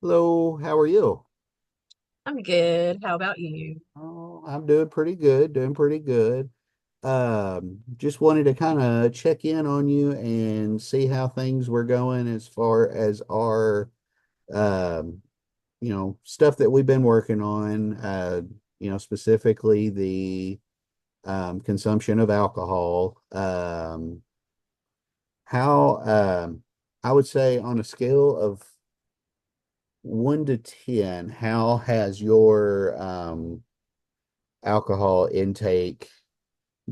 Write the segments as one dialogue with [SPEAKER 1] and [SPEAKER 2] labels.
[SPEAKER 1] Hello, how are you?
[SPEAKER 2] I'm good. How about you?
[SPEAKER 1] Oh, I'm doing pretty good, doing pretty good. Just wanted to kind of check in on you and see how things were going as far as our um, stuff that we've been working on, specifically the consumption of alcohol. How I would say on a scale of 1 to 10, how has your alcohol intake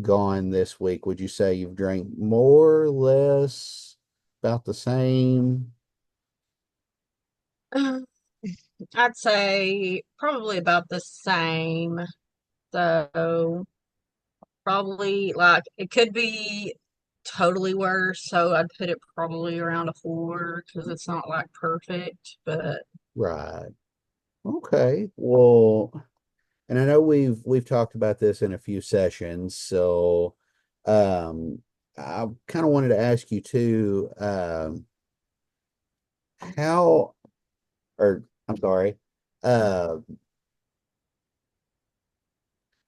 [SPEAKER 1] gone this week? Would you say you've drank more, less, about the same?
[SPEAKER 2] I'd say probably about the same. So probably like it could be totally worse. So I'd put it probably around a four because it's not like perfect, but
[SPEAKER 1] Right. Okay. Well, and I know we've talked about this in a few sessions, so I kind of wanted to ask you too, how or I'm sorry, uh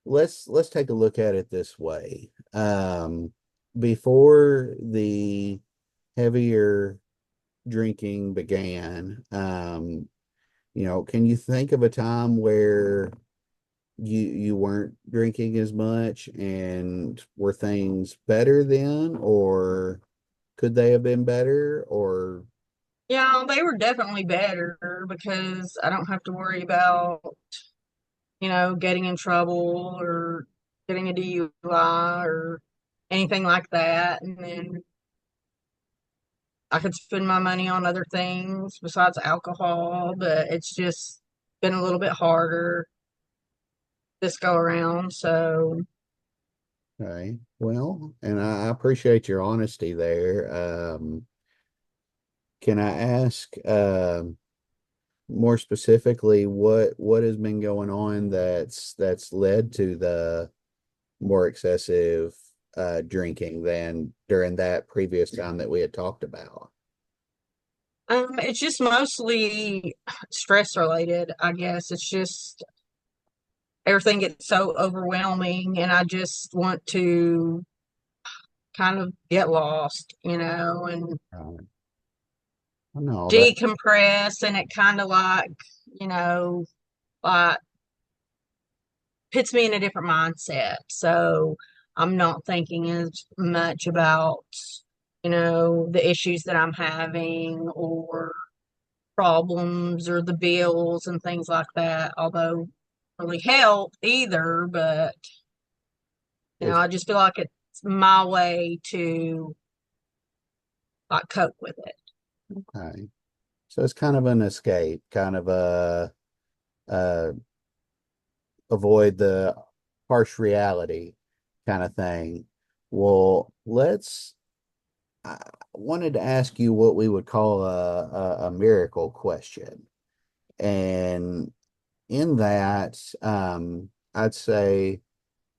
[SPEAKER 1] let's take a look at it this way. Before the heavier drinking began, can you think of a time where you weren't drinking as much, and were things better then, or could they have been better, or
[SPEAKER 2] yeah, they were definitely better because I don't have to worry about, getting in trouble or getting a DUI or anything like that. And then I could spend my money on other things besides alcohol, but it's just been a little bit harder this go around. So,
[SPEAKER 1] okay? Well, and I appreciate your honesty there. Can I ask more specifically what has been going on that's led to the more excessive drinking than during that previous time that we had talked about?
[SPEAKER 2] it's just mostly stress related, I guess. It's just everything gets so overwhelming, and I just want to kind of get lost, and
[SPEAKER 1] Right. No, that
[SPEAKER 2] decompress. And it kind of like, you know, like puts me in a different mindset. So I'm not thinking as much about, the issues that I'm having or problems or the bills and things like that, although really help either, but
[SPEAKER 1] is
[SPEAKER 2] I just feel like it's my way to like cope with it.
[SPEAKER 1] okay. So it's kind of an escape, kind of a uh avoid the harsh reality kind of thing. Well, I wanted to ask you what we would call a miracle question. And in that, I'd say,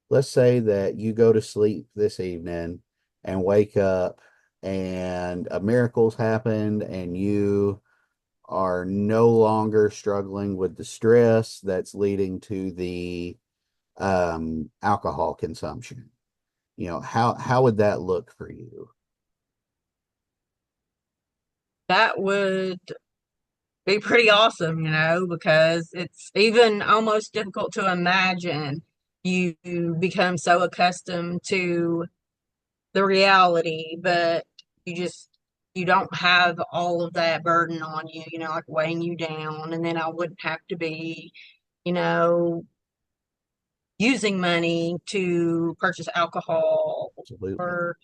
[SPEAKER 1] let's say that you go to sleep this evening and wake up and a miracle's happened and you are no longer struggling with the stress that's leading to the alcohol consumption. How would that look for you?
[SPEAKER 2] That would be pretty awesome, because it's even almost difficult to imagine. You become so accustomed to the reality, but you don't have all of that burden on you, like weighing you down. And then I wouldn't have to be, you know, using money to purchase alcohol
[SPEAKER 1] Absolutely.
[SPEAKER 2] or,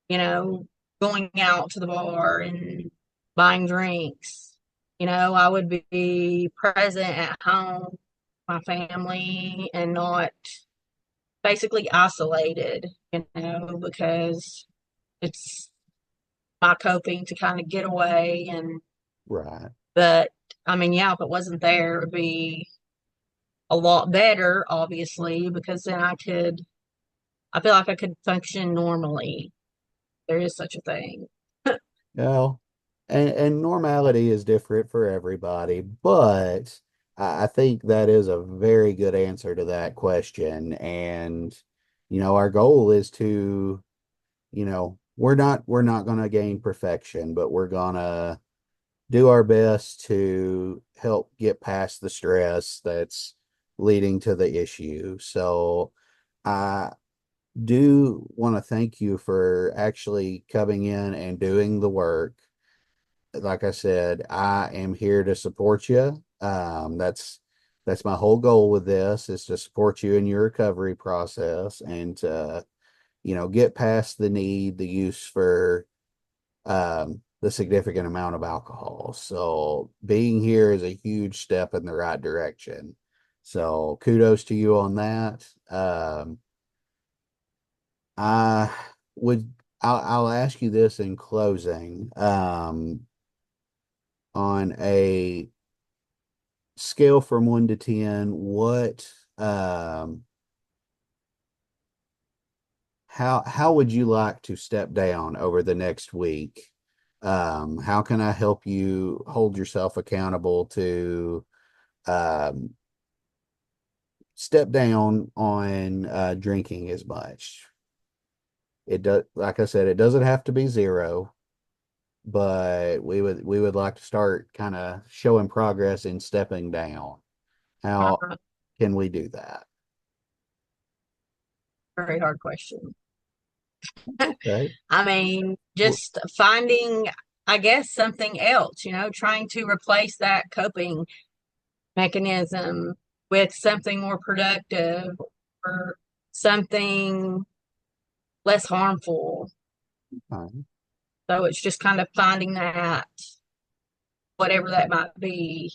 [SPEAKER 2] you know, going out to the bar and buying drinks. I would be present at home, my family, and not basically isolated, because it's my coping to kind of get away. And
[SPEAKER 1] Right.
[SPEAKER 2] but I mean, yeah, if it wasn't there, it would be a lot better, obviously, because then I feel like I could function normally. There is such a thing.
[SPEAKER 1] Well, and normality is different for everybody, but I think that is a very good answer to that question. And, our goal is to, we're not going to gain perfection, but we're going to do our best to help get past the stress that's leading to the issue. So I do want to thank you for actually coming in and doing the work. Like I said, I am here to support you. That's my whole goal with this is to support you in your recovery process and to, get past the use for the significant amount of alcohol. So being here is a huge step in the right direction. So kudos to you on that. I would I'll ask you this in closing. On a scale from 1 to 10, how would you like to step down over the next week? How can I help you hold yourself accountable to um, step down on drinking as much? It does, like I said, it doesn't have to be zero, but we would like to start kind of showing progress in stepping down. How
[SPEAKER 2] Uh,
[SPEAKER 1] can we do that?
[SPEAKER 2] Very hard question.
[SPEAKER 1] Okay.
[SPEAKER 2] I mean,
[SPEAKER 1] Well,
[SPEAKER 2] just finding, I guess, something else, trying to replace that coping mechanism with something more productive or something less harmful.
[SPEAKER 1] fine.
[SPEAKER 2] So it's just kind of finding that, whatever that might be,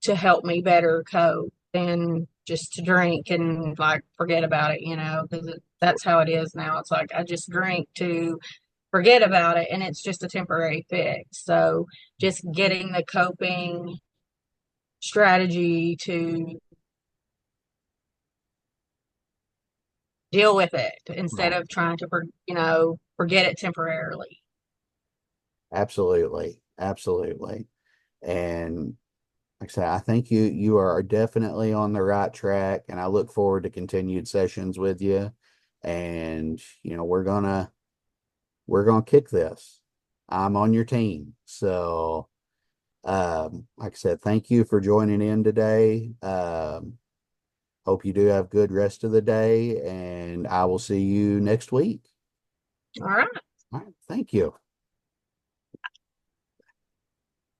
[SPEAKER 2] to help me better cope than just to drink and like forget about it, because
[SPEAKER 1] Sure.
[SPEAKER 2] that's how it is now. It's like I just drink to forget about it and it's just a temporary fix. So just getting the coping strategy to deal with it instead
[SPEAKER 1] Right.
[SPEAKER 2] of trying to, forget it temporarily.
[SPEAKER 1] Absolutely. Absolutely. And like I said, I think you are definitely on the right track, and I look forward to continued sessions with you. And we're gonna kick this. I'm on your team. So like I said, thank you for joining in today. Hope you do have good rest of the day, and I will see you next week.
[SPEAKER 2] All right.
[SPEAKER 1] All right, thank you.